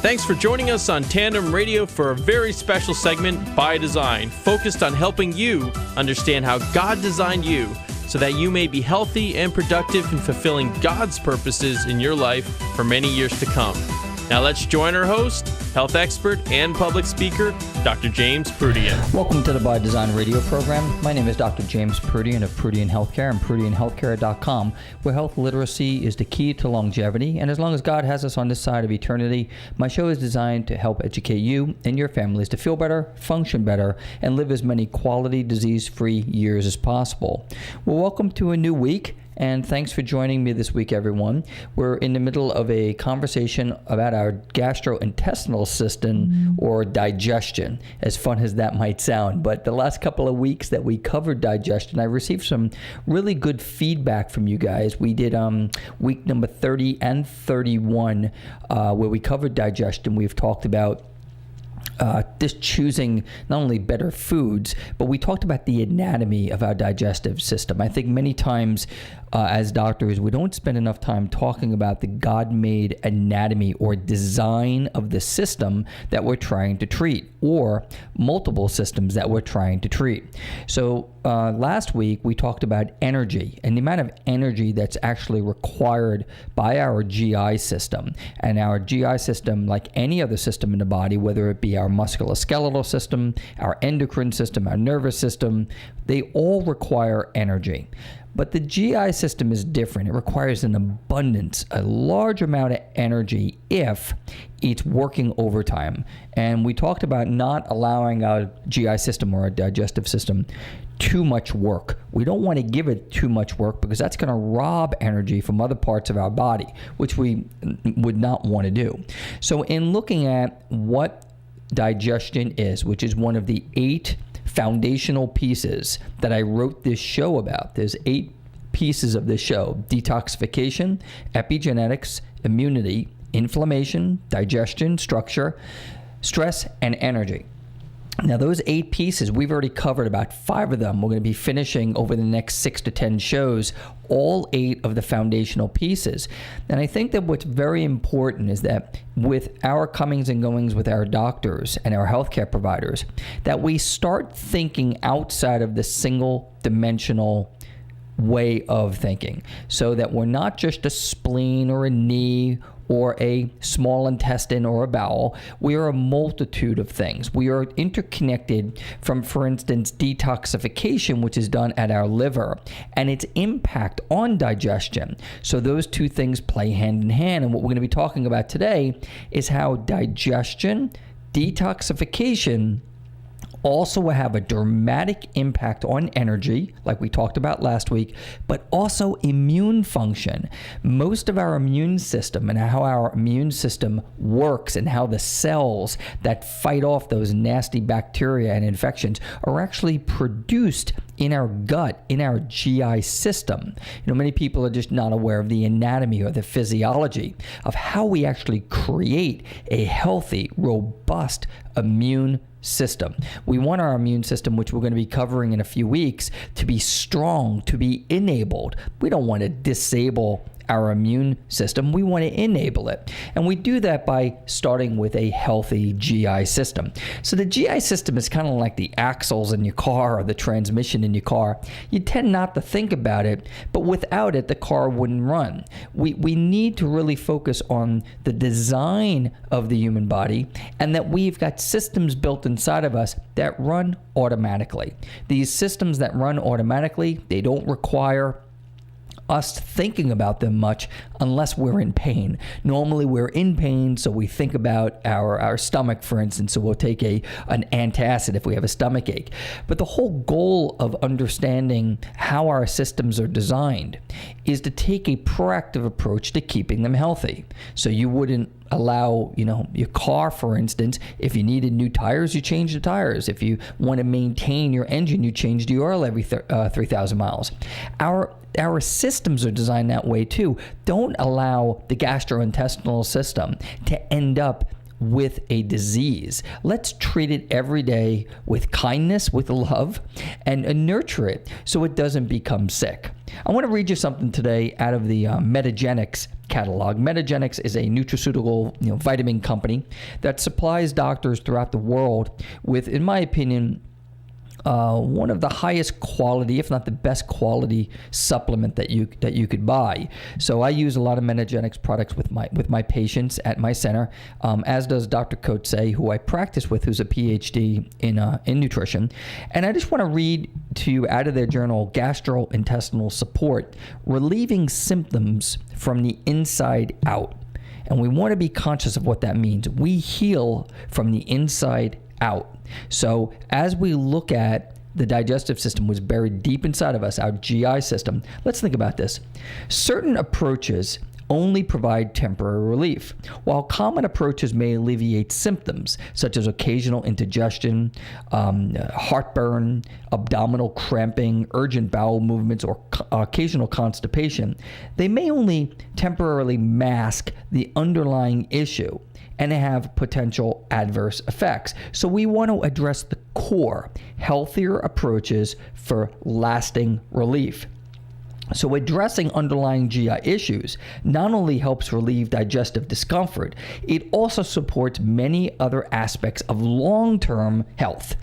Thanks for joining us on Tandem Radio for a very special segment, By Design, focused on helping you understand how God designed you so that you may be healthy and productive in fulfilling God's purposes in your life for many years to come. Now let's join our host, health expert and public speaker, Dr. James Proodian. Welcome to the By Design radio program. My name is Dr. James Proodian of Proodian Healthcare and ProodianHealthcare.com, where health literacy is the key to longevity. And as long as God has us on this side of eternity, my show is designed to help educate you and your families to feel better, function better, and live as many quality, disease-free years as possible. Well, welcome to a new week. And thanks for joining me this week, everyone. We're in the middle of a conversation about our gastrointestinal system or digestion, as fun as that might sound. But the last couple of weeks that we covered digestion, I received some really good feedback from you guys. We did week number 30 and 31 where we covered digestion. We've talked about just choosing not only better foods, but we talked about the anatomy of our digestive system. I think many times as doctors, we don't spend enough time talking about the God-made anatomy or design of the system that we're trying to treat, or multiple systems that we're trying to treat. So last week, we talked about energy and the amount of energy that's actually required by our GI system. And our GI system, like any other system in the body, whether it be our musculoskeletal system, our endocrine system, our nervous system, they all require energy. But the GI system is different. It requires an abundance, a large amount of energy if it's working overtime. And we talked about not allowing our GI system or our digestive system too much work. We don't want to give it too much work because that's going to rob energy from other parts of our body, which we would not want to do. So in looking at what digestion is, which is one of the 8 foundational pieces that I wrote this show about. There's 8 pieces of this show: detoxification, epigenetics, immunity, inflammation, digestion, structure, stress, and energy. Now, those 8 pieces, we've already covered about 5 of them. We're going to be finishing over the next 6 to 10 shows, all 8 of the foundational pieces. And I think that what's very important is that with our comings and goings with our doctors and our healthcare providers, that we start thinking outside of the single-dimensional way of thinking, so that we're not just a spleen or a knee or a small intestine or a bowel. We are a multitude of things. We are interconnected from, for instance, detoxification, which is done at our liver, and its impact on digestion. So those two things play hand in hand. And what we're going to be talking about today is how digestion, detoxification, also will have a dramatic impact on energy, like we talked about last week, but also immune function. Most of our immune system and how our immune system works and how the cells that fight off those nasty bacteria and infections are actually produced in our gut, in our GI system. You know, many people are just not aware of the anatomy or the physiology of how we actually create a healthy, robust immune system. We want our immune system, which we're going to be covering in a few weeks, to be strong, to be enabled. We don't want to disable our immune system. We want to enable it. And we do that by starting with a healthy GI system. So the GI system is kind of like the axles in your car or the transmission in your car. You tend not to think about it, but without it, the car wouldn't run. We need to really focus on the design of the human body, and that we've got systems built inside of us that run automatically. These systems that run automatically, they don't require us thinking about them much unless we're in pain. Normally we're in pain, so we think about our stomach, for instance, so we'll take an antacid if we have a stomach ache. But the whole goal of understanding how our systems are designed is to take a proactive approach to keeping them healthy. So you wouldn't allow, your car, for instance, if you needed new tires, you change the tires. If you want to maintain your engine, you change the oil every 3,000 miles. Our systems are designed that way too. Don't allow the gastrointestinal system to end up with a disease. Let's treat it every day with kindness, with love, and nurture it so it doesn't become sick. I want to read you something today out of the Metagenics catalog. Metagenics is a nutraceutical vitamin company that supplies doctors throughout the world with, in my opinion, one of the highest quality, if not the best quality, supplement that you could buy. So I use a lot of Metagenics products with my patients at my center, as does Dr. Coetzee, who I practice with, who's a PhD in nutrition. And I just want to read to you out of their journal, Gastrointestinal Support, Relieving Symptoms from the Inside Out. And we want to be conscious of what that means. We heal from the inside out. So as we look at the digestive system was buried deep inside of us, our GI system, let's think about this. Certain approaches only provide temporary relief, while common approaches may alleviate symptoms such as occasional indigestion, heartburn, abdominal cramping, urgent bowel movements, or occasional constipation. They may only temporarily mask the underlying issue and have potential adverse effects. So we want to address the core, healthier approaches for lasting relief. So addressing underlying GI issues not only helps relieve digestive discomfort, it also supports many other aspects of long-term health.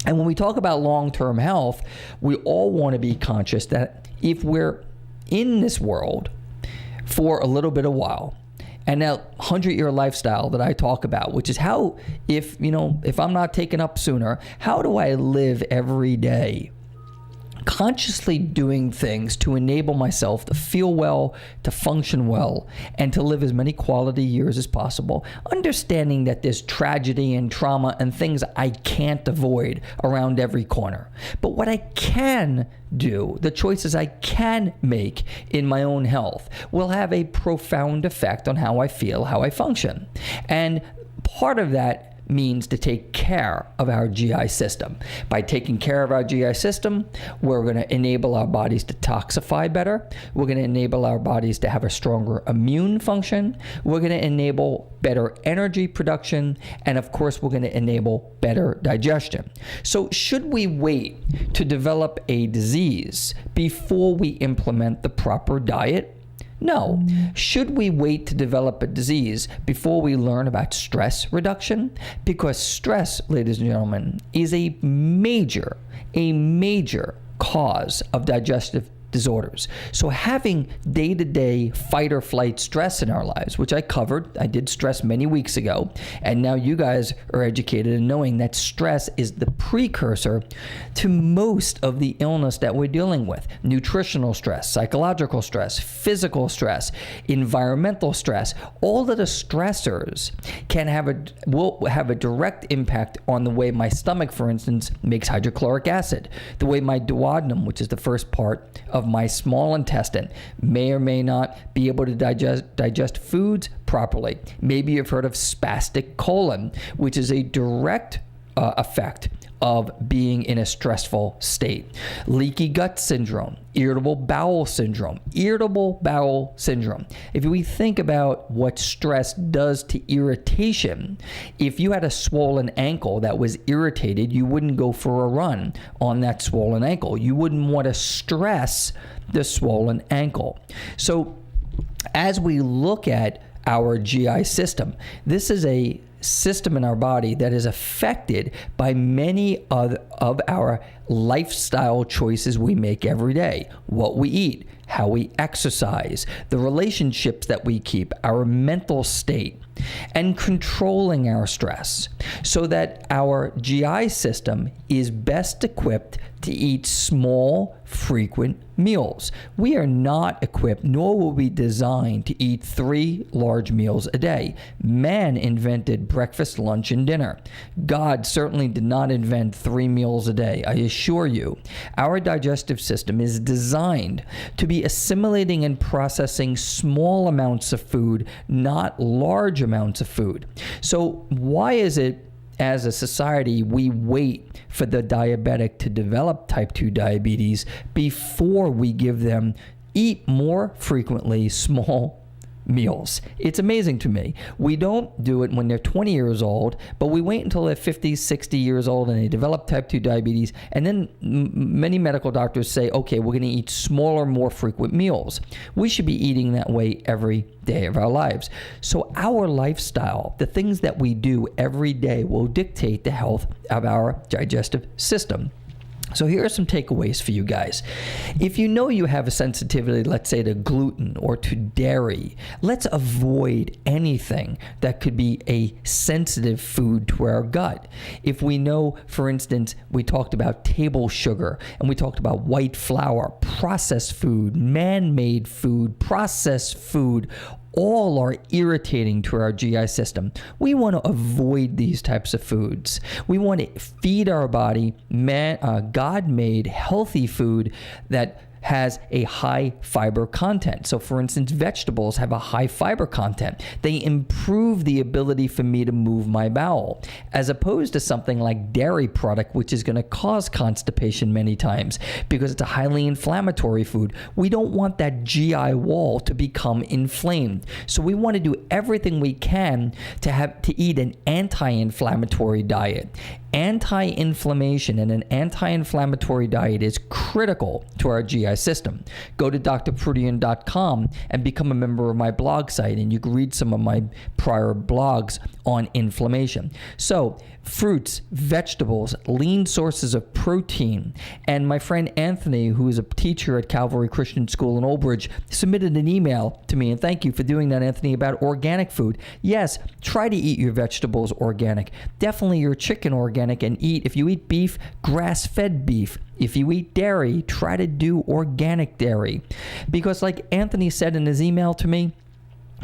And when we talk about long-term health, we all want to be conscious that if we're in this world for a little bit of while, and that 100-year lifestyle that I talk about, which is how, if I'm not taken up sooner, how do I live every day consciously doing things to enable myself to feel well, to function well, and to live as many quality years as possible, understanding that there's tragedy and trauma and things I can't avoid around every corner. But what I can do, the choices I can make in my own health, will have a profound effect on how I feel, how I function. And part of that means to take care of our GI system. By taking care of our GI system, we're going to enable our bodies to toxify better. We're going to enable our bodies to have a stronger immune function. We're going to enable better energy production. And of course, we're going to enable better digestion. So should we wait to develop a disease before we implement the proper diet? No. Should we wait to develop a disease before we learn about stress reduction? Because stress, ladies and gentlemen, is a major cause of digestive disorders. So having day-to-day fight or flight stress in our lives, which I covered, I did stress many weeks ago, and now you guys are educated in knowing that stress is the precursor to most of the illness that we're dealing with. Nutritional stress, psychological stress, physical stress, environmental stress, all of the stressors will have a direct impact on the way my stomach, for instance, makes hydrochloric acid, the way my duodenum, which is the first part of my small intestine, may or may not be able to digest foods properly. Maybe you've heard of spastic colon, which is a direct effect of being in a stressful state. Leaky gut syndrome, irritable bowel syndrome. If we think about what stress does to irritation, if you had a swollen ankle that was irritated, you wouldn't go for a run on that swollen ankle. You wouldn't want to stress the swollen ankle. So as we look at our GI system, this is a system in our body that is affected by many of our lifestyle choices we make every day. What we eat, how we exercise, the relationships that we keep, our mental state, and controlling our stress so that our GI system is best equipped to eat small, frequent meals. We are not equipped, nor were we designed to eat 3 large meals a day. Man invented breakfast, lunch, and dinner. God certainly did not invent 3 meals a day. I assure you, our digestive system is designed to be assimilating and processing small amounts of food, not large amounts of food. So why is it, as a society, we wait for the diabetic to develop type 2 diabetes before we give them eat more frequently small meals. It's amazing to me. We don't do it when they're 20 years old, but we wait until they're 50, 60 years old and they develop type 2 diabetes. And then many medical doctors say, okay, we're going to eat smaller, more frequent meals. We should be eating that way every day of our lives. So our lifestyle, the things that we do every day, will dictate the health of our digestive system. So here are some takeaways for you guys. If you know you have a sensitivity, let's say to gluten or to dairy, let's avoid anything that could be a sensitive food to our gut. If we know, for instance, we talked about table sugar and we talked about white flour, processed food, man-made food, processed food, all are irritating to our GI system. We want to avoid these types of foods. We want to feed our body God-made healthy food that has a high fiber content. So for instance, vegetables have a high fiber content. They improve the ability for me to move my bowel, as opposed to something like dairy product, which is going to cause constipation many times because it's a highly inflammatory food. We don't want that GI wall to become inflamed. So we want to do everything we can to eat an anti-inflammatory diet. Anti-inflammation and an anti-inflammatory diet is critical to our GI system. Go to drproodian.com and become a member of my blog site, and you can read some of my prior blogs on inflammation. So fruits, vegetables, lean sources of protein. And my friend Anthony, who is a teacher at Calvary Christian School in Old Bridge, submitted an email to me, and thank you for doing that, Anthony, about organic food. Yes, try to eat your vegetables organic. Definitely your chicken organic, and if you eat beef, grass-fed beef. If you eat dairy, try to do organic dairy. Because like Anthony said in his email to me,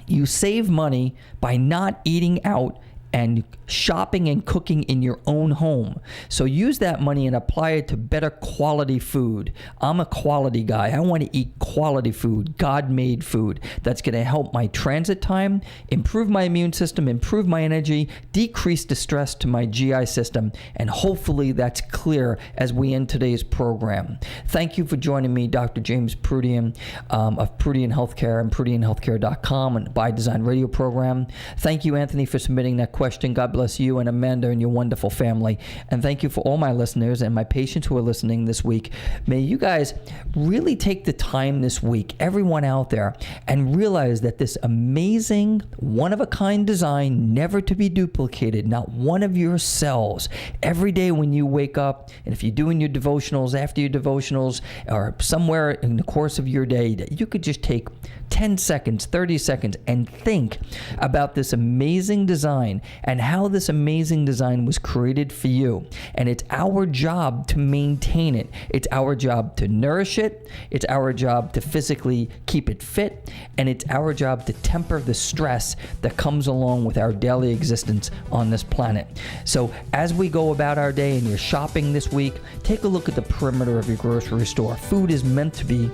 you save money by not eating out and shopping and cooking in your own home. So use that money and apply it to better quality food. I'm a quality guy. I want to eat quality food, God-made food that's going to help my transit time, improve my immune system, improve my energy, decrease the stress to my GI system, and hopefully that's clear as we end today's program. Thank you for joining me, Dr. James Proodian of Proodian Healthcare and ProodianHealthcare.com and By Design radio program. Thank you, Anthony, for submitting that question. God bless you and Amanda and your wonderful family. And thank you for all my listeners and my patients who are listening this week. May you guys really take the time this week, everyone out there, and realize that this amazing, one-of-a-kind design, never to be duplicated, not one of your cells, every day when you wake up, and if you're doing your devotionals, after your devotionals, or somewhere in the course of your day, that you could just take 10 seconds, 30 seconds, and think about this amazing design and how this amazing design was created for you. And it's our job to maintain it. It's our job to nourish it. It's our job to physically keep it fit. And it's our job to temper the stress that comes along with our daily existence on this planet. So as we go about our day and you're shopping this week, take a look at the perimeter of your grocery store. Food is meant to be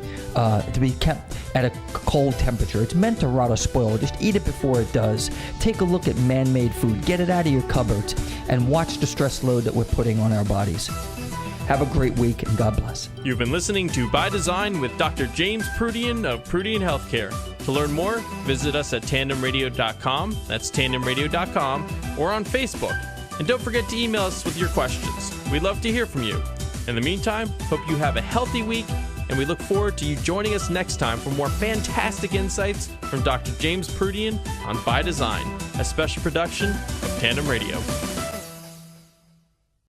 kept at a cold temperature. It's meant to rot or spoil. Just eat it before it does. Take a look at man-made food. Get it out of your cupboards and watch the stress load that we're putting on our bodies. Have a great week and God bless. You've been listening to By Design with Dr. James Proodian of Proodian Healthcare. To learn more, visit us at tandemradio.com. That's tandemradio.com, or on Facebook. And don't forget to email us with your questions. We'd love to hear from you. In the meantime, hope you have a healthy week, and we look forward to you joining us next time for more fantastic insights from Dr. James Proodian on By Design, a special production of Tandem Radio.